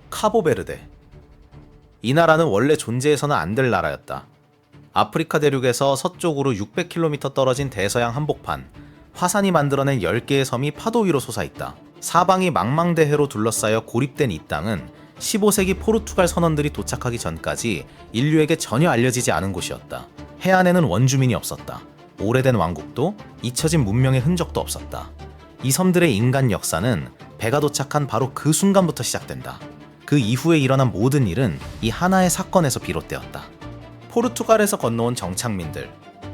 카보베르데. 이 나라는 원래 존재해서는 안 될 나라였다. 아프리카 대륙에서 서쪽으로 600km 떨어진 대서양 한복판, 화산이 만들어낸 10개의 섬이 파도 위로 솟아있다. 사방이 망망대해로 둘러싸여 고립된 이 땅은 15세기 포르투갈 선원들이 도착하기 전까지 인류에게 전혀 알려지지 않은 곳이었다. 해안에는 원주민이 없었다. 오래된 왕국도 잊혀진 문명의 흔적도 없었다. 이 섬들의 인간 역사는 배가 도착한 바로 그 순간부터 시작된다. 그 이후에 일어난 모든 일은 이 하나의 사건에서 비롯되었다. 포르투갈에서 건너온 정착민들,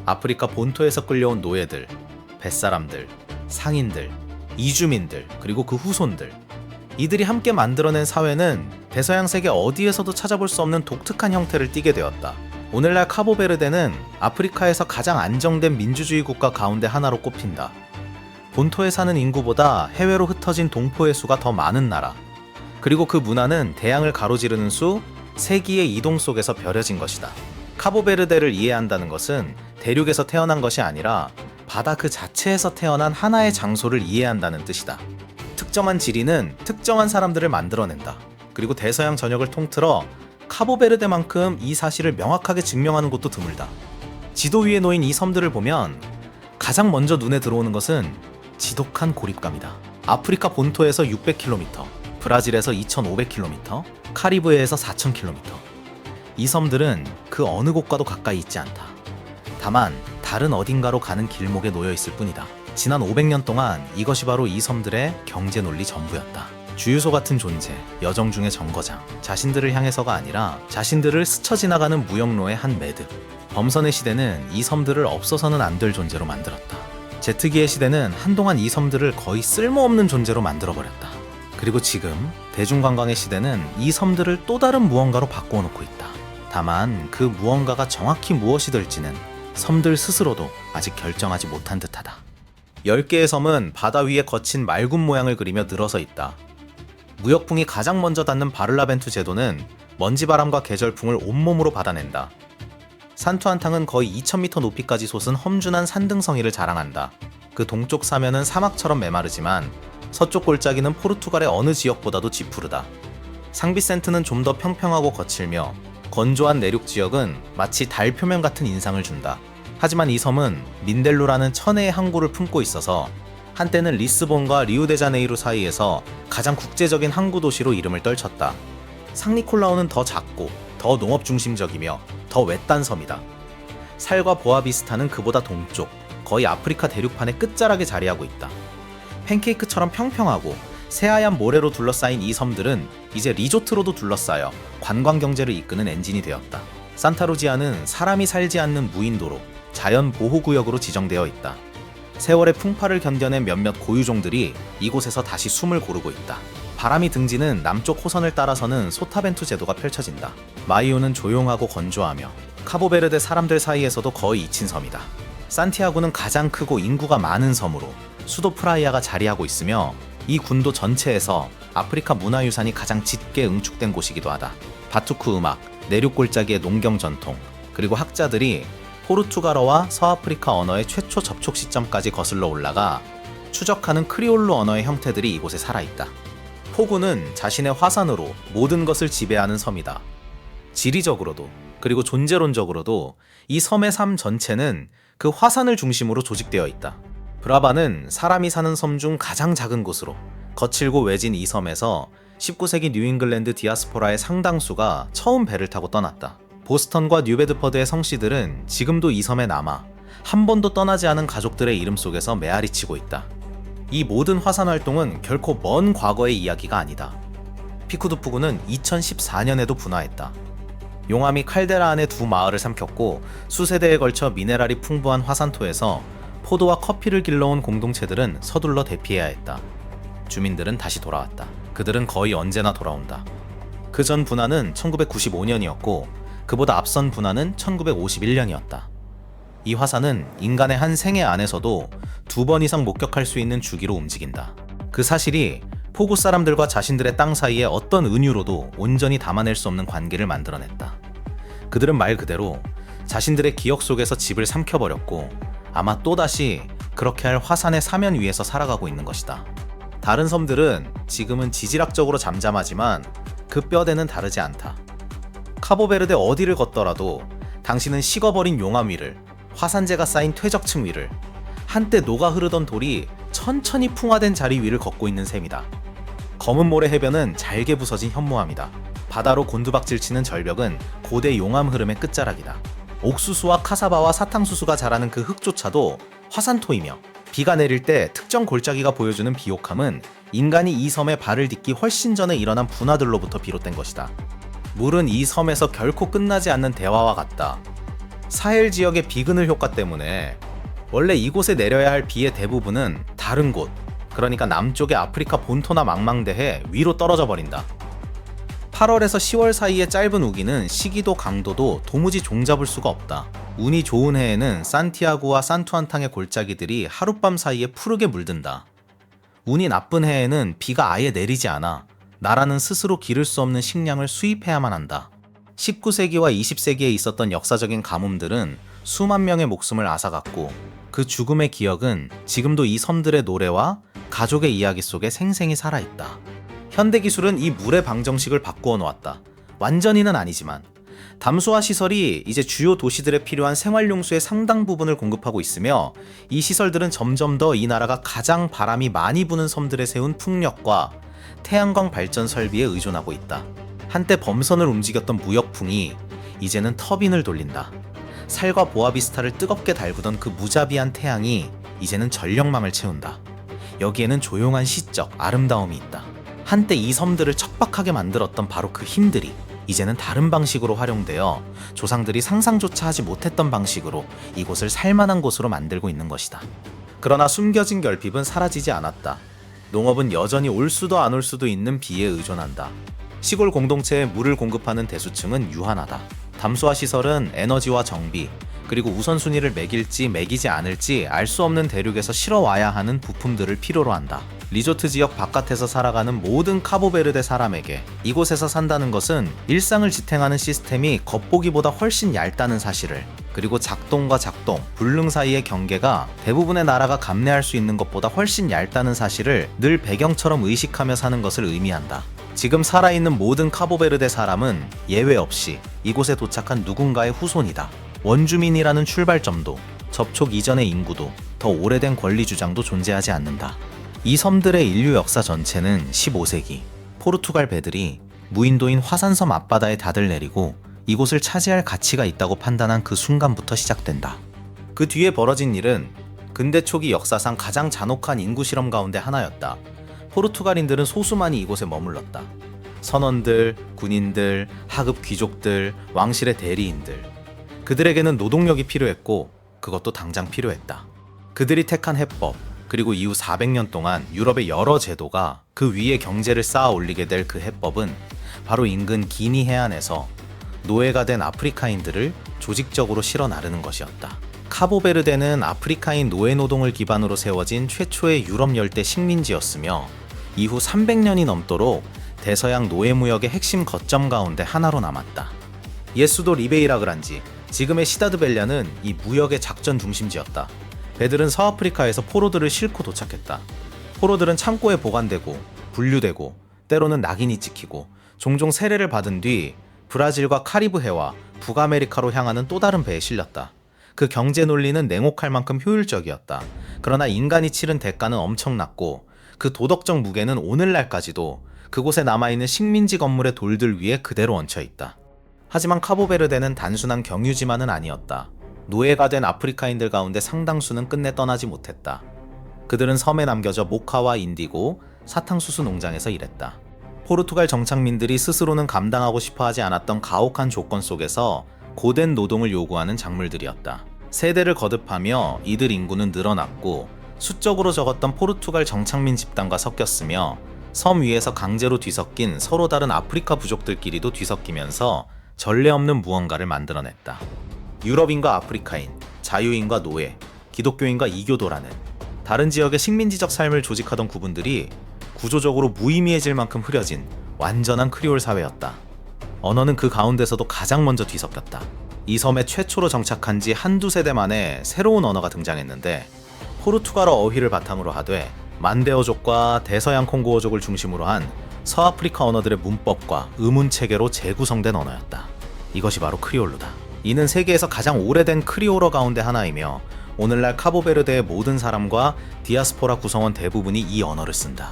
아프리카 본토에서 끌려온 노예들, 뱃사람들, 상인들, 이주민들, 그리고 그 후손들. 이들이 함께 만들어낸 사회는 대서양 세계 어디에서도 찾아볼 수 없는 독특한 형태를 띠게 되었다. 오늘날 카보베르데는 아프리카에서 가장 안정된 민주주의 국가 가운데 하나로 꼽힌다. 본토에 사는 인구보다 해외로 흩어진 동포의 수가 더 많은 나라. 그리고 그 문화는 대양을 가로지르는 수, 세기의 이동 속에서 벼려진 것이다. 카보베르데를 이해한다는 것은 대륙에서 태어난 것이 아니라 바다 그 자체에서 태어난 하나의 장소를 이해한다는 뜻이다. 특정한 지리는 특정한 사람들을 만들어낸다. 그리고 대서양 전역을 통틀어 카보베르데만큼 이 사실을 명확하게 증명하는 곳도 드물다. 지도 위에 놓인 이 섬들을 보면 가장 먼저 눈에 들어오는 것은 지독한 고립감이다. 아프리카 본토에서 600km, 브라질에서 2500km, 카리브해에서 4000km. 이 섬들은 그 어느 곳과도 가까이 있지 않다. 다만 다른 어딘가로 가는 길목에 놓여 있을 뿐이다. 지난 500년 동안 이것이 바로 이 섬들의 경제 논리 전부였다. 주유소 같은 존재, 여정 중의 정거장, 자신들을 향해서가 아니라 자신들을 스쳐 지나가는 무역로의 한 매듭. 범선의 시대는 이 섬들을 없어서는 안 될 존재로 만들었다. 제트기의 시대는 한동안 이 섬들을 거의 쓸모없는 존재로 만들어버렸다. 그리고 지금 대중관광의 시대는 이 섬들을 또 다른 무언가로 바꾸어 놓고 있다. 다만 그 무언가가 정확히 무엇이 될지는 섬들 스스로도 아직 결정하지 못한 듯하다. 10개의 섬은 바다 위에 거친 말군 모양을 그리며 늘어서 있다. 무역풍이 가장 먼저 닿는 바를라벤투 제도는 먼지바람과 계절풍을 온몸으로 받아낸다. 산투안탕은 거의 2000m 높이까지 솟은 험준한 산등성이를 자랑한다. 그 동쪽 사면은 사막처럼 메마르지만 서쪽 골짜기는 포르투갈의 어느 지역보다도 지푸르다. 상비센트는 좀 더 평평하고 거칠며 건조한 내륙 지역은 마치 달 표면 같은 인상을 준다. 하지만 이 섬은 민델루라는 천혜의 항구를 품고 있어서 한때는 리스본과 리우데자네이루 사이에서 가장 국제적인 항구 도시로 이름을 떨쳤다. 상니콜라오는 더 작고 더 농업 중심적이며 더 외딴 섬이다. 살과 보아비스타는 그보다 동쪽, 거의 아프리카 대륙판의 끝자락에 자리하고 있다. 팬케이크처럼 평평하고 새하얀 모래로 둘러싸인 이 섬들은 이제 리조트로도 둘러싸여 관광 경제를 이끄는 엔진이 되었다. 산타루지아는 사람이 살지 않는 무인도로 자연 보호구역으로 지정되어 있다. 세월의 풍파를 견뎌낸 몇몇 고유종들이 이곳에서 다시 숨을 고르고 있다. 바람이 등지는 남쪽 호선을 따라서는 소타벤투 제도가 펼쳐진다. 마이오는 조용하고 건조하며 카보베르데 사람들 사이에서도 거의 잊힌 섬이다. 산티아고는 가장 크고 인구가 많은 섬으로 수도 프라이아가 자리하고 있으며 이 군도 전체에서 아프리카 문화유산이 가장 짙게 응축된 곳이기도 하다. 바투쿠 음악, 내륙 골짜기의 농경 전통, 그리고 학자들이 포르투갈어와 서아프리카 언어의 최초 접촉 시점까지 거슬러 올라가 추적하는 크리올로 언어의 형태들이 이곳에 살아있다. 포구는 자신의 화산으로 모든 것을 지배하는 섬이다. 지리적으로도 그리고 존재론적으로도 이 섬의 삶 전체는 그 화산을 중심으로 조직되어 있다. 브라바는 사람이 사는 섬 중 가장 작은 곳으로 거칠고 외진 이 섬에서 19세기 뉴잉글랜드 디아스포라의 상당수가 처음 배를 타고 떠났다. 보스턴과 뉴베드퍼드의 성씨들은 지금도 이 섬에 남아 한 번도 떠나지 않은 가족들의 이름 속에서 메아리치고 있다. 이 모든 화산 활동은 결코 먼 과거의 이야기가 아니다. 피쿠두푸구는 2014년에도 분화했다. 용암이 칼데라 안에 두 마을을 삼켰고 수세대에 걸쳐 미네랄이 풍부한 화산토에서 포도와 커피를 길러온 공동체들은 서둘러 대피해야 했다. 주민들은 다시 돌아왔다. 그들은 거의 언제나 돌아온다. 그 전 분화는 1995년이었고 그보다 앞선 분화는 1951년이었다. 이 화산은 인간의 한 생애 안에서도 2번 이상 목격할 수 있는 주기로 움직인다. 그 사실이 포구 사람들과 자신들의 땅 사이에 어떤 은유로도 온전히 담아낼 수 없는 관계를 만들어냈다. 그들은 말 그대로 자신들의 기억 속에서 집을 삼켜버렸고 아마 또다시 그렇게 할 화산의 사면 위에서 살아가고 있는 것이다. 다른 섬들은 지금은 지질학적으로 잠잠하지만 그 뼈대는 다르지 않다. 카보베르데 어디를 걷더라도 당신은 식어버린 용암 위를, 화산재가 쌓인 퇴적층 위를, 한때 녹아 흐르던 돌이 천천히 풍화된 자리 위를 걷고 있는 셈이다. 검은 모래 해변은 잘게 부서진 현무암이다. 바다로 곤두박질치는 절벽은 고대 용암 흐름의 끝자락이다. 옥수수와 카사바와 사탕수수가 자라는 그 흙조차도 화산토이며, 비가 내릴 때 특정 골짜기가 보여주는 비옥함은 인간이 이 섬에 발을 딛기 훨씬 전에 일어난 분화들로부터 비롯된 것이다. 물은 이 섬에서 결코 끝나지 않는 대화와 같다. 사헬 지역의 비그늘 효과 때문에 원래 이곳에 내려야 할 비의 대부분은 다른 곳, 그러니까 남쪽의 아프리카 본토나 망망대해 위로 떨어져 버린다. 8월에서 10월 사이의 짧은 우기는 시기도 강도도 도무지 종잡을 수가 없다. 운이 좋은 해에는 산티아고와 산투안탕의 골짜기들이 하룻밤 사이에 푸르게 물든다. 운이 나쁜 해에는 비가 아예 내리지 않아 나라는 스스로 기를 수 없는 식량을 수입해야만 한다. 19세기와 20세기에 있었던 역사적인 가뭄들은 수만 명의 목숨을 앗아갔고, 그 죽음의 기억은 지금도 이 섬들의 노래와 가족의 이야기 속에 생생히 살아있다. 현대기술은 이 물의 방정식을 바꾸어 놓았다. 완전히는 아니지만 담수화 시설이 이제 주요 도시들에 필요한 생활용수의 상당 부분을 공급하고 있으며, 이 시설들은 점점 더 이 나라가 가장 바람이 많이 부는 섬들에 세운 풍력과 태양광 발전 설비에 의존하고 있다. 한때 범선을 움직였던 무역풍이 이제는 터빈을 돌린다. 살과 보아비스타를 뜨겁게 달구던 그 무자비한 태양이 이제는 전력망을 채운다. 여기에는 조용한 시적 아름다움이 있다. 한때 이 섬들을 척박하게 만들었던 바로 그 힘들이 이제는 다른 방식으로 활용되어 조상들이 상상조차 하지 못했던 방식으로 이곳을 살만한 곳으로 만들고 있는 것이다. 그러나 숨겨진 결핍은 사라지지 않았다. 농업은 여전히 올 수도 안 올 수도 있는 비에 의존한다. 시골 공동체에 물을 공급하는 대수층은 유한하다. 담수화 시설은 에너지와 정비, 그리고 우선순위를 매길지 매기지 않을지 알 수 없는 대륙에서 실어와야 하는 부품들을 필요로 한다. 리조트 지역 바깥에서 살아가는 모든 카보베르데 사람에게 이곳에서 산다는 것은 일상을 지탱하는 시스템이 겉보기보다 훨씬 얇다는 사실을, 그리고 작동과 작동, 불능 사이의 경계가 대부분의 나라가 감내할 수 있는 것보다 훨씬 얇다는 사실을 늘 배경처럼 의식하며 사는 것을 의미한다. 지금 살아있는 모든 카보베르데 사람은 예외 없이 이곳에 도착한 누군가의 후손이다. 원주민이라는 출발점도, 접촉 이전의 인구도, 더 오래된 권리 주장도 존재하지 않는다. 이 섬들의 인류 역사 전체는 15세기 포르투갈 배들이 무인도인 화산섬 앞바다에 다들 내리고 이곳을 차지할 가치가 있다고 판단한 그 순간부터 시작된다. 그 뒤에 벌어진 일은 근대 초기 역사상 가장 잔혹한 인구 실험 가운데 하나였다. 포르투갈인들은 소수만이 이곳에 머물렀다. 선원들, 군인들, 하급 귀족들, 왕실의 대리인들. 그들에게는 노동력이 필요했고 그것도 당장 필요했다. 그들이 택한 해법, 그리고 이후 400년 동안 유럽의 여러 제도가 그 위에 경제를 쌓아 올리게 될 그 해법은 바로 인근 기니 해안에서 노예가 된 아프리카인들을 조직적으로 실어 나르는 것이었다. 카보베르데는 아프리카인 노예 노동을 기반으로 세워진 최초의 유럽 열대 식민지였으며 이후 300년이 넘도록 대서양 노예 무역의 핵심 거점 가운데 하나로 남았다. 옛 수도 리베이라 그란지, 지금의 시다드벨랴는 이 무역의 작전 중심지였다. 배들은 서아프리카에서 포로들을 싣고 도착했다. 포로들은 창고에 보관되고 분류되고 때로는 낙인이 찍히고 종종 세례를 받은 뒤 브라질과 카리브해와 북아메리카로 향하는 또 다른 배에 실렸다. 그 경제 논리는 냉혹할 만큼 효율적이었다. 그러나 인간이 치른 대가는 엄청났고 그 도덕적 무게는 오늘날까지도 그곳에 남아있는 식민지 건물의 돌들 위에 그대로 얹혀있다. 하지만 카보베르데는 단순한 경유지만은 아니었다. 노예가 된 아프리카인들 가운데 상당수는 끝내 떠나지 못했다. 그들은 섬에 남겨져 모카와 인디고, 사탕수수 농장에서 일했다. 포르투갈 정착민들이 스스로는 감당하고 싶어하지 않았던 가혹한 조건 속에서 고된 노동을 요구하는 작물들이었다. 세대를 거듭하며 이들 인구는 늘어났고 수적으로 적었던 포르투갈 정착민 집단과 섞였으며 섬 위에서 강제로 뒤섞인 서로 다른 아프리카 부족들끼리도 뒤섞이면서 전례 없는 무언가를 만들어냈다. 유럽인과 아프리카인, 자유인과 노예, 기독교인과 이교도라는 다른 지역의 식민지적 삶을 조직하던 구분들이 구조적으로 무의미해질 만큼 흐려진 완전한 크리올 사회였다. 언어는 그 가운데서도 가장 먼저 뒤섞였다. 이 섬에 최초로 정착한 지 한두 세대 만에 새로운 언어가 등장했는데 포르투갈어 어휘를 바탕으로 하되 만데어족과 대서양 콩고어족을 중심으로 한 서아프리카 언어들의 문법과 의문 체계로 재구성된 언어였다. 이것이 바로 크리올루다. 이는 세계에서 가장 오래된 크리올어 가운데 하나이며 오늘날 카보베르데의 모든 사람과 디아스포라 구성원 대부분이 이 언어를 쓴다.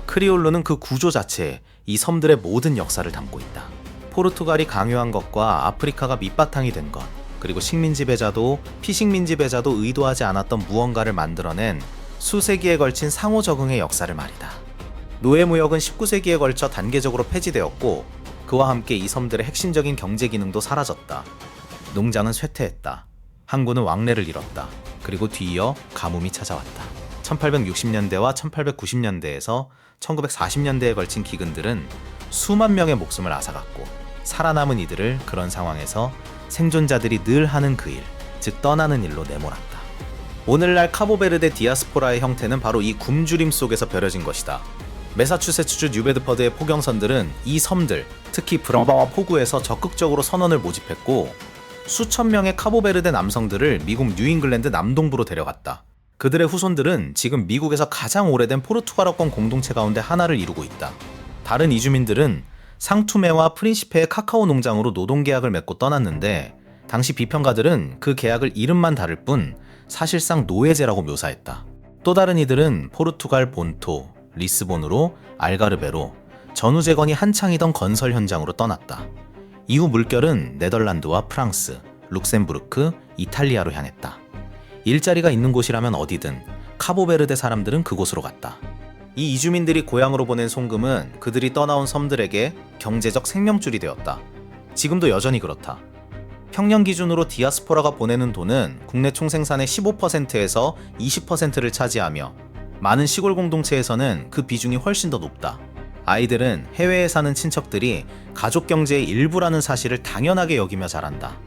크리올루는 그 구조 자체에 이 섬들의 모든 역사를 담고 있다. 포르투갈이 강요한 것과 아프리카가 밑바탕이 된 것, 그리고 식민지배자도 피식민지배자도 의도하지 않았던 무언가를 만들어낸 수세기에 걸친 상호 적응의 역사를 말이다. 노예무역은 19세기에 걸쳐 단계적으로 폐지되었고 그와 함께 이 섬들의 핵심적인 경제 기능도 사라졌다. 농장은 쇠퇴했다. 항구는 왕래를 잃었다. 그리고 뒤이어 가뭄이 찾아왔다. 1860년대와 1890년대에서 1940년대에 걸친 기근들은 수만 명의 목숨을 앗아갔고 살아남은 이들을 그런 상황에서 생존자들이 늘 하는 그 일, 즉 떠나는 일로 내몰았다. 오늘날 카보베르데 디아스포라의 형태는 바로 이 굶주림 속에서 벼려진 것이다. 매사추세츠주 뉴베드퍼드의 포경선들은 이 섬들, 특히 브라바와 포구에서 적극적으로 선원을 모집했고 수천 명의 카보베르데 남성들을 미국 뉴잉글랜드 남동부로 데려갔다. 그들의 후손들은 지금 미국에서 가장 오래된 포르투갈어권 공동체 가운데 하나를 이루고 있다. 다른 이주민들은 상투메와 프린시페의 카카오 농장으로 노동계약을 맺고 떠났는데 당시 비평가들은 그 계약을 이름만 다를 뿐 사실상 노예제라고 묘사했다. 또 다른 이들은 포르투갈 본토, 리스본으로 알가르베로 전후재건이 한창이던 건설 현장으로 떠났다. 이후 물결은 네덜란드와 프랑스, 룩셈부르크, 이탈리아로 향했다. 일자리가 있는 곳이라면 어디든 카보베르데 사람들은 그곳으로 갔다. 이 이주민들이 고향으로 보낸 송금은 그들이 떠나온 섬들에게 경제적 생명줄이 되었다. 지금도 여전히 그렇다. 평년 기준으로 디아스포라가 보내는 돈은 국내 총생산의 15%에서 20%를 차지하며 많은 시골 공동체에서는 그 비중이 훨씬 더 높다. 아이들은 해외에 사는 친척들이 가족 경제의 일부라는 사실을 당연하게 여기며 자란다.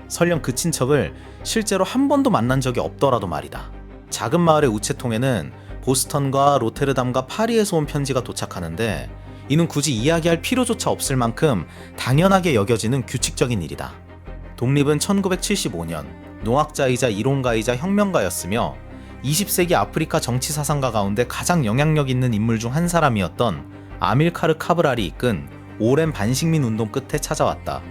설령 그 친척을 실제로 한 번도 만난 적이 없더라도 말이다. 작은 마을의 우체통에는 보스턴과 로테르담과 파리에서 온 편지가 도착하는데 이는 굳이 이야기할 필요조차 없을 만큼 당연하게 여겨지는 규칙적인 일이다. 독립은 1975년 농학자이자 이론가이자 혁명가였으며 20세기 아프리카 정치 사상가 가운데 가장 영향력 있는 인물 중 한 사람이었던 아밀카르 카브랄이 이끈 오랜 반식민 운동 끝에 찾아왔다.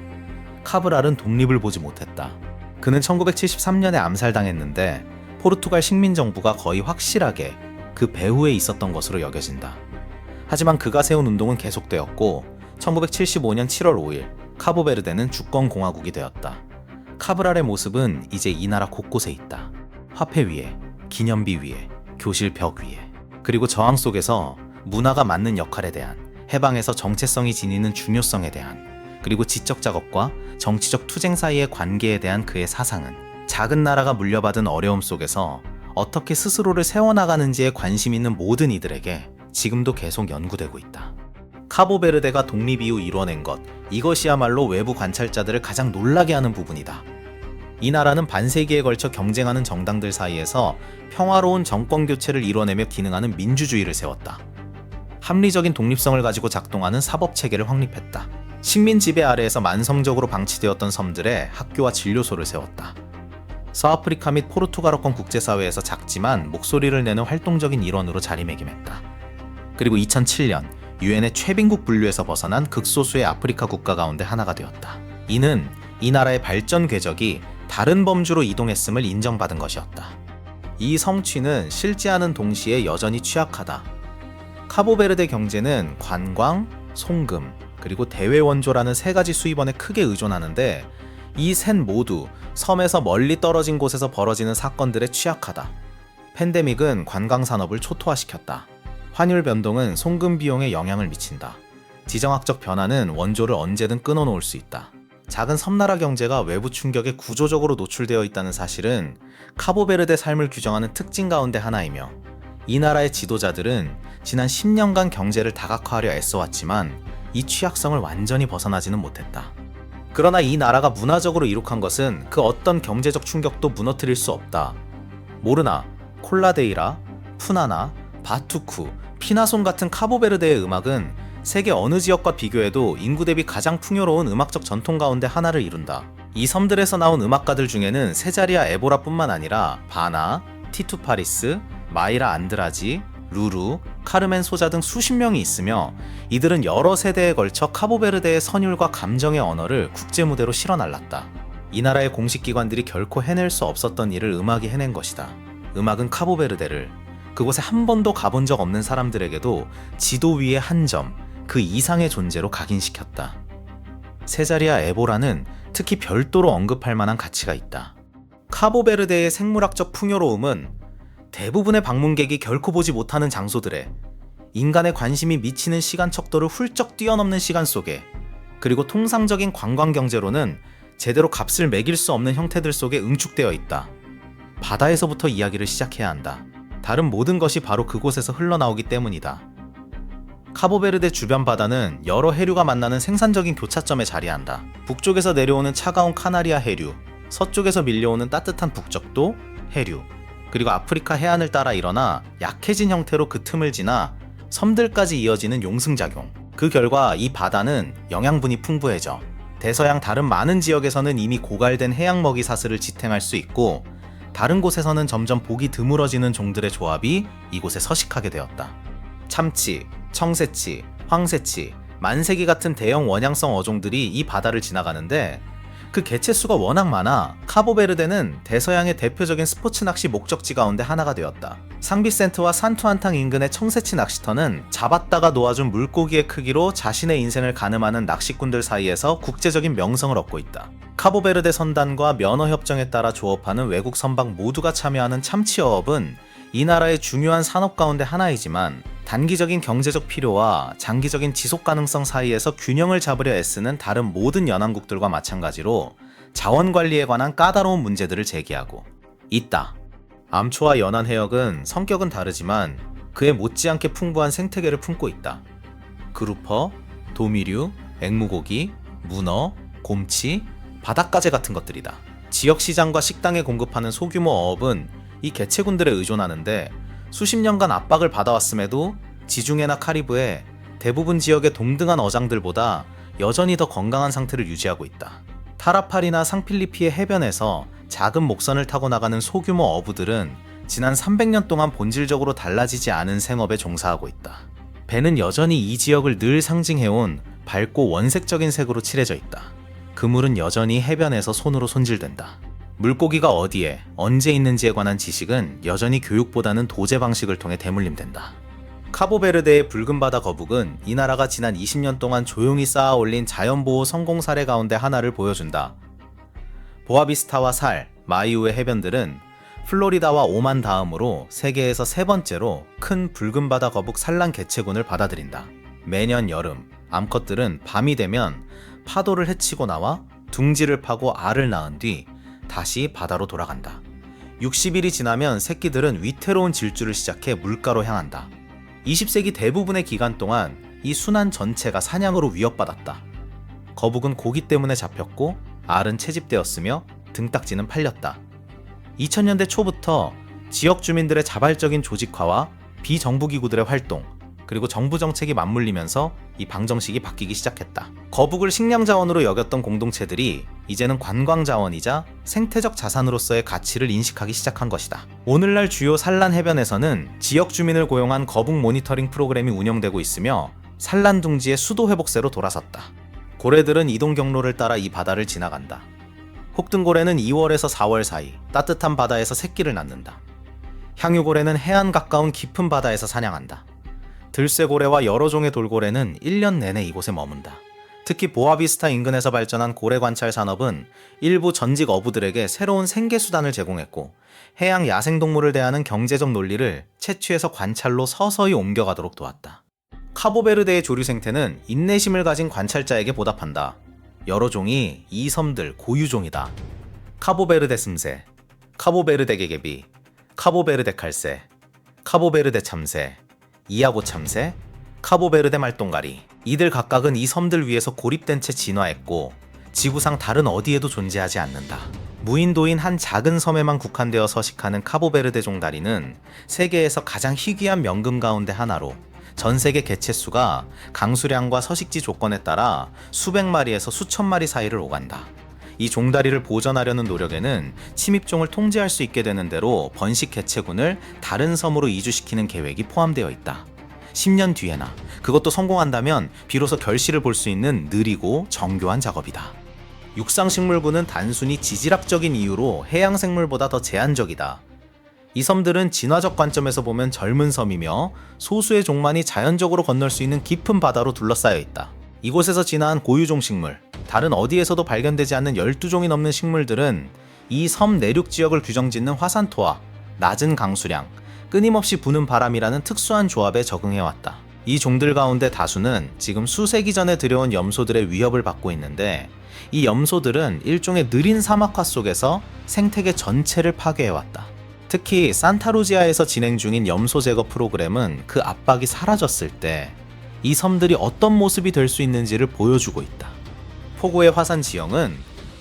카브랄은 독립을 보지 못했다. 그는 1973년에 암살당했는데 포르투갈 식민정부가 거의 확실하게 그 배후에 있었던 것으로 여겨진다. 하지만 그가 세운 운동은 계속되었고 1975년 7월 5일 카보베르데는 주권공화국이 되었다. 카브랄의 모습은 이제 이 나라 곳곳에 있다. 화폐 위에, 기념비 위에, 교실 벽 위에, 그리고 저항 속에서 문화가 맡는 역할에 대한, 해방에서 정체성이 지니는 중요성에 대한, 그리고 지적 작업과 정치적 투쟁 사이의 관계에 대한 그의 사상은 작은 나라가 물려받은 어려움 속에서 어떻게 스스로를 세워나가는지에 관심 있는 모든 이들에게 지금도 계속 연구되고 있다. 카보베르데가 독립 이후 이뤄낸 것, 이것이야말로 외부 관찰자들을 가장 놀라게 하는 부분이다. 이 나라는 반세기에 걸쳐 경쟁하는 정당들 사이에서 평화로운 정권 교체를 이뤄내며 기능하는 민주주의를 세웠다. 합리적인 독립성을 가지고 작동하는 사법체계를 확립했다. 식민 지배 아래에서 만성적으로 방치되었던 섬들에 학교와 진료소를 세웠다. 서아프리카 및 포르투갈어권 국제사회에서 작지만 목소리를 내는 활동적인 일원으로 자리매김했다. 그리고 2007년 유엔의 최빈국 분류에서 벗어난 극소수의 아프리카 국가 가운데 하나가 되었다. 이는 이 나라의 발전 궤적이 다른 범주로 이동했음을 인정받은 것이었다. 이 성취는 실제하는 동시에 여전히 취약하다. 카보베르데 경제는 관광, 송금, 그리고 대외 원조라는 세 가지 수입원에 크게 의존하는데 이 셋 모두 섬에서 멀리 떨어진 곳에서 벌어지는 사건들에 취약하다. 팬데믹은 관광 산업을 초토화시켰다. 환율 변동은 송금 비용에 영향을 미친다. 지정학적 변화는 원조를 언제든 끊어놓을 수 있다. 작은 섬나라 경제가 외부 충격에 구조적으로 노출되어 있다는 사실은 카보베르데 삶을 규정하는 특징 가운데 하나이며 이 나라의 지도자들은 지난 10년간 경제를 다각화하려 애써왔지만 이 취약성을 완전히 벗어나지는 못했다. 그러나 이 나라가 문화적으로 이룩한 것은 그 어떤 경제적 충격도 무너뜨릴 수 없다. 모르나, 콜라데이라, 푸나나, 바투쿠, 피나손 같은 카보베르데의 음악은 세계 어느 지역과 비교해도 인구 대비 가장 풍요로운 음악적 전통 가운데 하나를 이룬다. 이 섬들에서 나온 음악가들 중에는 세자리아 에보라뿐만 아니라 바나, 티투 파리스, 마이라 안드라지, 루루, 카르멘 소자 등 수십 명이 있으며 이들은 여러 세대에 걸쳐 카보베르데의 선율과 감정의 언어를 국제무대로 실어날랐다. 이 나라의 공식 기관들이 결코 해낼 수 없었던 일을 음악이 해낸 것이다. 음악은 카보베르데를 그곳에 한 번도 가본 적 없는 사람들에게도 지도 위의 한 점, 그 이상의 존재로 각인시켰다. 세자리아 에보라는 특히 별도로 언급할 만한 가치가 있다. 카보베르데의 생물학적 풍요로움은 대부분의 방문객이 결코 보지 못하는 장소들에 인간의 관심이 미치는 시간 척도를 훌쩍 뛰어넘는 시간 속에, 그리고 통상적인 관광 경제로는 제대로 값을 매길 수 없는 형태들 속에 응축되어 있다. 바다에서부터 이야기를 시작해야 한다. 다른 모든 것이 바로 그곳에서 흘러나오기 때문이다. 카보베르데 주변 바다는 여러 해류가 만나는 생산적인 교차점에 자리한다. 북쪽에서 내려오는 차가운 카나리아 해류, 서쪽에서 밀려오는 따뜻한 북적도 해류, 그리고 아프리카 해안을 따라 일어나 약해진 형태로 그 틈을 지나 섬들까지 이어지는 용승작용. 그 결과 이 바다는 영양분이 풍부해져 대서양 다른 많은 지역에서는 이미 고갈된 해양 먹이 사슬을 지탱할 수 있고, 다른 곳에서는 점점 보기 드물어지는 종들의 조합이 이곳에 서식하게 되었다. 참치, 청새치, 황새치, 만세기 같은 대형 원양성 어종들이 이 바다를 지나가는데 그 개체수가 워낙 많아 카보베르데는 대서양의 대표적인 스포츠 낚시 목적지 가운데 하나가 되었다. 상비센트와 산투안탕 인근의 청새치 낚시터는 잡았다가 놓아준 물고기의 크기로 자신의 인생을 가늠하는 낚시꾼들 사이에서 국제적인 명성을 얻고 있다. 카보베르데 선단과 면허협정에 따라 조업하는 외국 선박 모두가 참여하는 참치어업은 이 나라의 중요한 산업 가운데 하나이지만 단기적인 경제적 필요와 장기적인 지속 가능성 사이에서 균형을 잡으려 애쓰는 다른 모든 연안국들과 마찬가지로 자원 관리에 관한 까다로운 문제들을 제기하고 있다. 암초와 연안 해역은 성격은 다르지만 그에 못지않게 풍부한 생태계를 품고 있다. 그루퍼, 도미류, 앵무고기, 문어, 곰치, 바닷가재 같은 것들이다. 지역 시장과 식당에 공급하는 소규모 어업은 이 개체군들에 의존하는데 수십 년간 압박을 받아왔음에도 지중해나 카리브해 대부분 지역의 동등한 어장들보다 여전히 더 건강한 상태를 유지하고 있다. 타라팔이나 상필리피의 해변에서 작은 목선을 타고 나가는 소규모 어부들은 지난 300년 동안 본질적으로 달라지지 않은 생업에 종사하고 있다. 배는 여전히 이 지역을 늘 상징해온 밝고 원색적인 색으로 칠해져 있다. 그물은 여전히 해변에서 손으로 손질된다. 물고기가 어디에, 언제 있는지에 관한 지식은 여전히 교육보다는 도제 방식을 통해 대물림된다. 카보베르데의 붉은 바다 거북은 이 나라가 지난 20년 동안 조용히 쌓아 올린 자연보호 성공 사례 가운데 하나를 보여준다. 보아비스타와 살, 마이우의 해변들은 플로리다와 오만 다음으로 세계에서 세 번째로 큰 붉은 바다 거북 산란 개체군을 받아들인다. 매년 여름, 암컷들은 밤이 되면 파도를 헤치고 나와 둥지를 파고 알을 낳은 뒤 다시 바다로 돌아간다. 60일이 지나면 새끼들은 위태로운 질주를 시작해 물가로 향한다. 20세기 대부분의 기간 동안 이 순환 전체가 사냥으로 위협받았다. 거북은 고기 때문에 잡혔고 알은 채집되었으며 등딱지는 팔렸다. 2000년대 초부터 지역 주민들의 자발적인 조직화와 비정부기구들의 활동, 그리고 정부 정책이 맞물리면서 이 방정식이 바뀌기 시작했다. 거북을 식량자원으로 여겼던 공동체들이 이제는 관광자원이자 생태적 자산으로서의 가치를 인식하기 시작한 것이다. 오늘날 주요 산란 해변에서는 지역 주민을 고용한 거북 모니터링 프로그램이 운영되고 있으며 산란 둥지의 수도 회복세로 돌아섰다. 고래들은 이동 경로를 따라 이 바다를 지나간다. 혹등고래는 2월에서 4월 사이 따뜻한 바다에서 새끼를 낳는다. 향유고래는 해안 가까운 깊은 바다에서 사냥한다. 들쇠고래와 여러 종의 돌고래는 1년 내내 이곳에 머문다. 특히 보아비스타 인근에서 발전한 고래 관찰 산업은 일부 전직 어부들에게 새로운 생계 수단을 제공했고, 해양 야생동물을 대하는 경제적 논리를 채취해서 관찰로 서서히 옮겨가도록 도왔다. 카보베르데의 조류 생태는 인내심을 가진 관찰자에게 보답한다. 여러 종이 이 섬들 고유종이다. 카보베르데 슴새, 카보베르데 개개비, 카보베르데 칼새, 카보베르데 참새, 이아고 참새, 카보베르데 말똥가리. 이들 각각은 이 섬들 위에서 고립된 채 진화했고 지구상 다른 어디에도 존재하지 않는다. 무인도인 한 작은 섬에만 국한되어 서식하는 카보베르데 종다리는 세계에서 가장 희귀한 명금 가운데 하나로 전 세계 개체수가 강수량과 서식지 조건에 따라 수백 마리에서 수천 마리 사이를 오간다. 이 종다리를 보전하려는 노력에는 침입종을 통제할 수 있게 되는 대로 번식 개체군을 다른 섬으로 이주시키는 계획이 포함되어 있다. 10년 뒤에나 그것도 성공한다면 비로소 결실을 볼 수 있는 느리고 정교한 작업이다. 육상식물군은 단순히 지질학적인 이유로 해양생물보다 더 제한적이다. 이 섬들은 진화적 관점에서 보면 젊은 섬이며 소수의 종만이 자연적으로 건널 수 있는 깊은 바다로 둘러싸여 있다. 이곳에서 진화한 고유종 식물, 다른 어디에서도 발견되지 않는 12종이 넘는 식물들은 이 섬 내륙 지역을 규정짓는 화산토와 낮은 강수량, 끊임없이 부는 바람이라는 특수한 조합에 적응해왔다. 이 종들 가운데 다수는 지금 수세기 전에 들여온 염소들의 위협을 받고 있는데, 이 염소들은 일종의 느린 사막화 속에서 생태계 전체를 파괴해왔다. 특히 산타루지아에서 진행 중인 염소 제거 프로그램은 그 압박이 사라졌을 때 이 섬들이 어떤 모습이 될 수 있는지를 보여주고 있다. 포고의 화산 지형은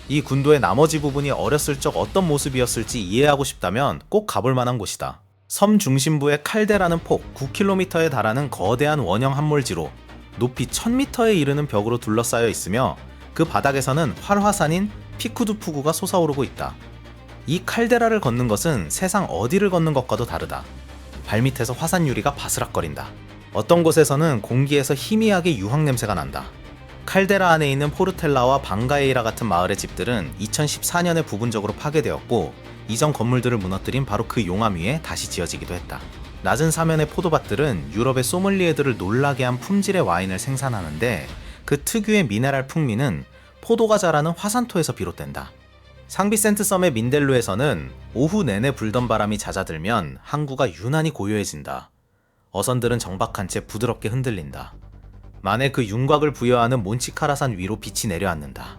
이 군도의 나머지 부분이 어렸을 적 어떤 모습이었을지 이해하고 싶다면 꼭 가볼 만한 곳이다. 섬 중심부의 칼데라는 폭 9km에 달하는 거대한 원형 함몰지로 높이 1000m에 이르는 벽으로 둘러싸여 있으며, 그 바닥에서는 활화산인 피쿠두푸구가 솟아오르고 있다. 이 칼데라를 걷는 것은 세상 어디를 걷는 것과도 다르다. 발밑에서 화산 유리가 바스락거린다. 어떤 곳에서는 공기에서 희미하게 유황 냄새가 난다. 칼데라 안에 있는 포르텔라와 방가에이라 같은 마을의 집들은 2014년에 부분적으로 파괴되었고, 이전 건물들을 무너뜨린 바로 그 용암 위에 다시 지어지기도 했다. 낮은 사면의 포도밭들은 유럽의 소믈리에들을 놀라게 한 품질의 와인을 생산하는데, 그 특유의 미네랄 풍미는 포도가 자라는 화산토에서 비롯된다. 상비센트 섬의 민델루에서는 오후 내내 불던 바람이 잦아들면 항구가 유난히 고요해진다. 어선들은 정박한 채 부드럽게 흔들린다. 만에 그 윤곽을 부여하는 몬치카라산 위로 빛이 내려앉는다.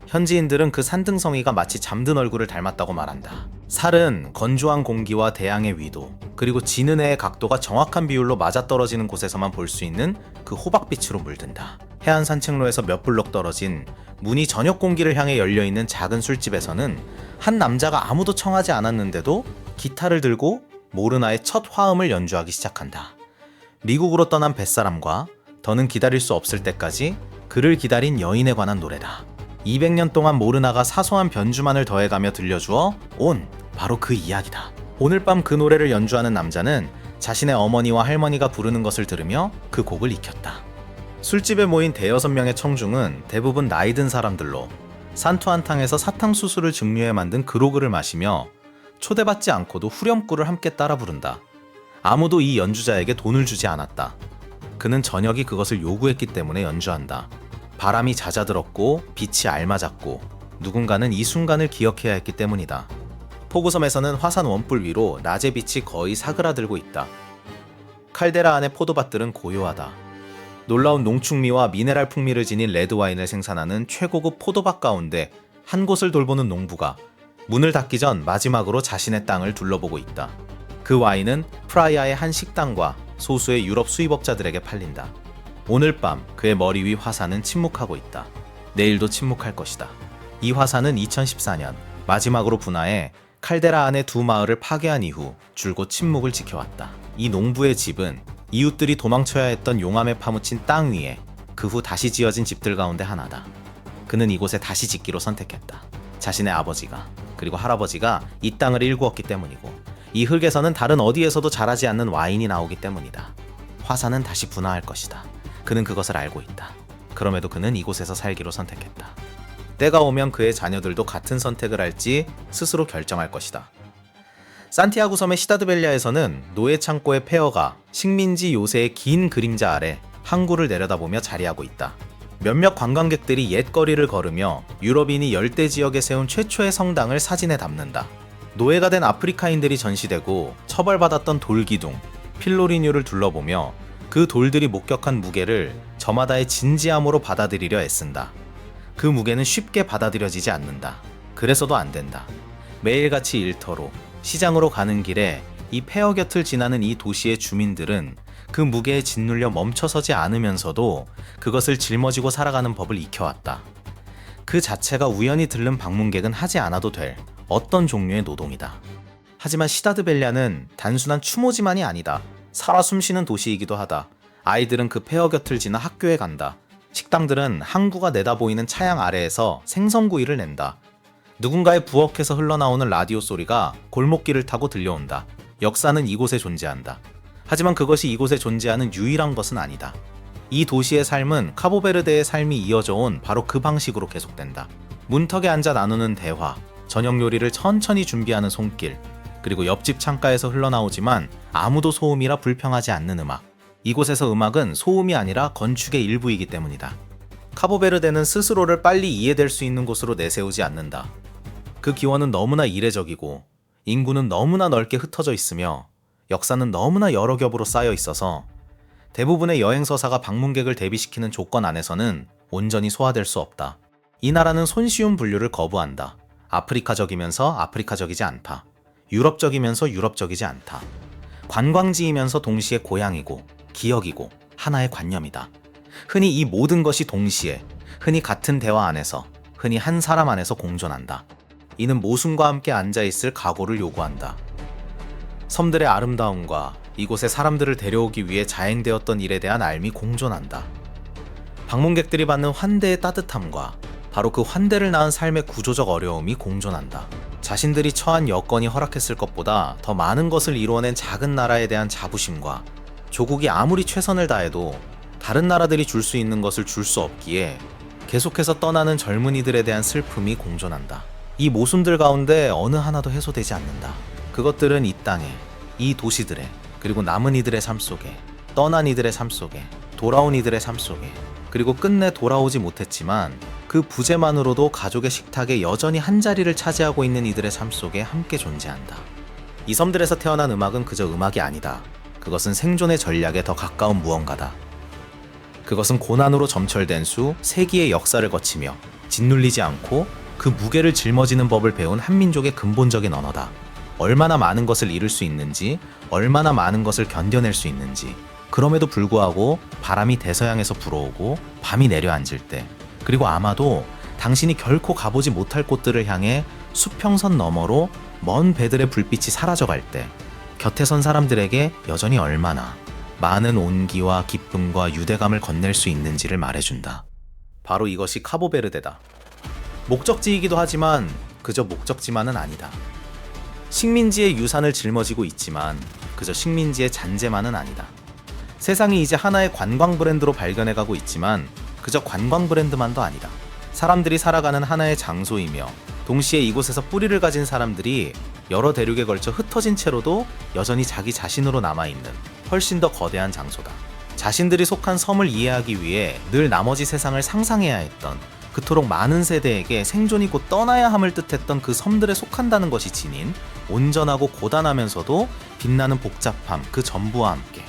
현지인들은 그 산등성이가 마치 잠든 얼굴을 닮았다고 말한다. 살은 건조한 공기와 대양의 위도, 그리고 지는 해의 각도가 정확한 비율로 맞아떨어지는 곳에서만 볼 수 있는 그 호박빛으로 물든다. 해안 산책로에서 몇 블록 떨어진 문이 저녁 공기를 향해 열려있는 작은 술집에서는 한 남자가 아무도 청하지 않았는데도 기타를 들고 모르나의 첫 화음을 연주하기 시작한다. 미국으로 떠난 뱃사람과 더는 기다릴 수 없을 때까지 그를 기다린 여인에 관한 노래다. 200년 동안 모르나가 사소한 변주만을 더해가며 들려주어 온 바로 그 이야기다. 오늘 밤 그 노래를 연주하는 남자는 자신의 어머니와 할머니가 부르는 것을 들으며 그 곡을 익혔다. 술집에 모인 대여섯 명의 청중은 대부분 나이 든 사람들로 산투안탕에서 사탕수수를 증류해 만든 그로그를 마시며 초대받지 않고도 후렴구를 함께 따라 부른다. 아무도 이 연주자에게 돈을 주지 않았다. 그는 저녁이 그것을 요구했기 때문에 연주한다. 바람이 잦아들었고 빛이 알맞았고 누군가는 이 순간을 기억해야 했기 때문이다. 포구섬에서는 화산 원뿔 위로 낮의 빛이 거의 사그라들고 있다. 칼데라 안의 포도밭들은 고요하다. 놀라운 농축미와 미네랄 풍미를 지닌 레드와인을 생산하는 최고급 포도밭 가운데 한 곳을 돌보는 농부가 문을 닫기 전 마지막으로 자신의 땅을 둘러보고 있다. 그 와인은 프라이아의 한 식당과 소수의 유럽 수입업자들에게 팔린다. 오늘 밤 그의 머리 위 화산은 침묵하고 있다. 내일도 침묵할 것이다. 이 화산은 2014년 마지막으로 분화해 칼데라 안의 두 마을을 파괴한 이후 줄곧 침묵을 지켜왔다. 이 농부의 집은 이웃들이 도망쳐야 했던 용암에 파묻힌 땅 위에 그 후 다시 지어진 집들 가운데 하나다. 그는 이곳에 다시 짓기로 선택했다. 자신의 아버지가 그리고 할아버지가 이 땅을 일구었기 때문이고, 이 흙에서는 다른 어디에서도 자라지 않는 와인이 나오기 때문이다. 화산은 다시 분화할 것이다. 그는 그것을 알고 있다. 그럼에도 그는 이곳에서 살기로 선택했다. 때가 오면 그의 자녀들도 같은 선택을 할지 스스로 결정할 것이다. 산티아고 섬의 시다드벨리아에서는 노예 창고의 폐허가 식민지 요새의 긴 그림자 아래 항구를 내려다보며 자리하고 있다. 몇몇 관광객들이 옛거리를 걸으며 유럽인이 열대 지역에 세운 최초의 성당을 사진에 담는다. 노예가 된 아프리카인들이 전시되고 처벌받았던 돌기둥, 필로리뉴를 둘러보며 그 돌들이 목격한 무게를 저마다의 진지함으로 받아들이려 애쓴다. 그 무게는 쉽게 받아들여지지 않는다. 그래서도 안 된다. 매일같이 일터로, 시장으로 가는 길에 이 폐허 곁을 지나는 이 도시의 주민들은 그 무게에 짓눌려 멈춰서지 않으면서도 그것을 짊어지고 살아가는 법을 익혀왔다. 그 자체가 우연히 들른 방문객은 하지 않아도 될 어떤 종류의 노동이다. 하지만 시다드벨리아는 단순한 추모지만이 아니다. 살아 숨쉬는 도시이기도 하다. 아이들은 그 폐허 곁을 지나 학교에 간다. 식당들은 항구가 내다보이는 차양 아래에서 생선구이를 낸다. 누군가의 부엌에서 흘러나오는 라디오 소리가 골목길을 타고 들려온다. 역사는 이곳에 존재한다. 하지만 그것이 이곳에 존재하는 유일한 것은 아니다. 이 도시의 삶은 카보베르데의 삶이 이어져 온 바로 그 방식으로 계속된다. 문턱에 앉아 나누는 대화, 저녁 요리를 천천히 준비하는 손길, 그리고 옆집 창가에서 흘러나오지만 아무도 소음이라 불평하지 않는 음악. 이곳에서 음악은 소음이 아니라 건축의 일부이기 때문이다. 카보베르데는 스스로를 빨리 이해될 수 있는 곳으로 내세우지 않는다. 그 기원은 너무나 이례적이고 인구는 너무나 넓게 흩어져 있으며 역사는 너무나 여러 겹으로 쌓여 있어서 대부분의 여행서사가 방문객을 대비시키는 조건 안에서는 온전히 소화될 수 없다. 이 나라는 손쉬운 분류를 거부한다. 아프리카적이면서 아프리카적이지 않다. 유럽적이면서 유럽적이지 않다. 관광지이면서 동시에 고향이고 기억이고 하나의 관념이다. 흔히 이 모든 것이 동시에, 흔히 같은 대화 안에서, 흔히 한 사람 안에서 공존한다. 이는 모순과 함께 앉아있을 각오를 요구한다. 섬들의 아름다움과 이곳에 사람들을 데려오기 위해 자행되었던 일에 대한 알미 공존한다. 방문객들이 받는 환대의 따뜻함과 바로 그 환대를 낳은 삶의 구조적 어려움이 공존한다. 자신들이 처한 여건이 허락했을 것보다 더 많은 것을 이루어낸 작은 나라에 대한 자부심과 조국이 아무리 최선을 다해도 다른 나라들이 줄 수 있는 것을 줄 수 없기에 계속해서 떠나는 젊은이들에 대한 슬픔이 공존한다. 이 모순들 가운데 어느 하나도 해소되지 않는다. 그것들은 이 땅에, 이 도시들에, 그리고 남은 이들의 삶 속에, 떠난 이들의 삶 속에, 돌아온 이들의 삶 속에, 그리고 끝내 돌아오지 못했지만 그 부재만으로도 가족의 식탁에 여전히 한 자리를 차지하고 있는 이들의 삶 속에 함께 존재한다. 이 섬들에서 태어난 음악은 그저 음악이 아니다. 그것은 생존의 전략에 더 가까운 무언가다. 그것은 고난으로 점철된 수 세기의 역사를 거치며 짓눌리지 않고 그 무게를 짊어지는 법을 배운 한민족의 근본적인 언어다. 얼마나 많은 것을 잃을 수 있는지, 얼마나 많은 것을 견뎌낼 수 있는지, 그럼에도 불구하고 바람이 대서양에서 불어오고 밤이 내려앉을 때, 그리고 아마도 당신이 결코 가보지 못할 곳들을 향해 수평선 너머로 먼 배들의 불빛이 사라져갈 때 곁에 선 사람들에게 여전히 얼마나 많은 온기와 기쁨과 유대감을 건넬 수 있는지를 말해준다. 바로 이것이 카보베르데다. 목적지이기도 하지만 그저 목적지만은 아니다. 식민지의 유산을 짊어지고 있지만 그저 식민지의 잔재만은 아니다. 세상이 이제 하나의 관광 브랜드로 발견해가고 있지만 그저 관광 브랜드만도 아니다. 사람들이 살아가는 하나의 장소이며 동시에 이곳에서 뿌리를 가진 사람들이 여러 대륙에 걸쳐 흩어진 채로도 여전히 자기 자신으로 남아있는 훨씬 더 거대한 장소다. 자신들이 속한 섬을 이해하기 위해 늘 나머지 세상을 상상해야 했던, 그토록 많은 세대에게 생존이 곧 떠나야 함을 뜻했던 그 섬들에 속한다는 것이 지닌 온전하고 고단하면서도 빛나는 복잡함 그 전부와 함께